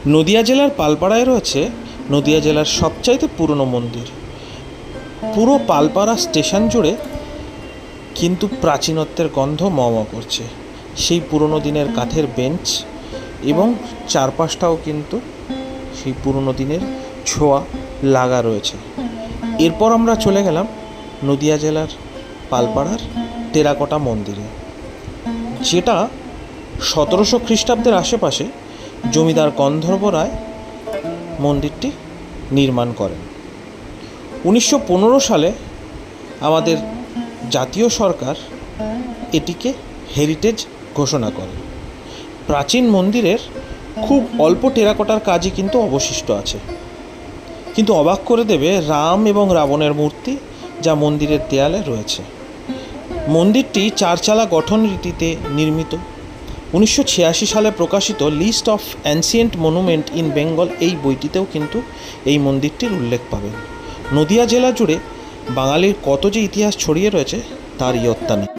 নদিয়া জেলার পালপাড়ায় রয়েছে নদিয়া জেলার সবচাইতে পুরনো মন্দির। পুরো পালপাড়া স্টেশন জুড়ে কিন্তু প্রাচীনত্বের গন্ধ ম করছে। সেই পুরনো দিনের কাঠের বেঞ্চ এবং চারপাশটাও কিন্তু সেই পুরনো দিনের ছোঁয়া লাগা রয়েছে। এরপর আমরা চলে গেলাম নদিয়া জেলার পালপাড়ার টেরাকোটা মন্দিরে, যেটা 1700 খ্রিস্টাব্দের আশেপাশে জমিদার গন্ধর্ব রায় মন্দিরটি নির্মাণ করেন। 1915 সালে আমাদের জাতীয় সরকার এটিকে হেরিটেজ ঘোষণা করে। প্রাচীন মন্দিরের খুব অল্প টেরাকোটার কাজই কিন্তু অবশিষ্ট আছে, কিন্তু অবাক করে দেবে রাম এবং রাবণের মূর্তি যা মন্দিরের দেয়ালে রয়েছে। মন্দিরটি চারচালা গঠন রীতিতে নির্মিত। 1986 সালে প্রকাশিত list of ancient monument in Bengal এই বইটিতেও কিন্তু এই মন্দিরটির উল্লেখ পাবেন। নদিয়া জেলা জুড়ে বাঙালির কত যে ইতিহাস ছড়িয়ে রয়েছে তার ইয়ত্তা নেই।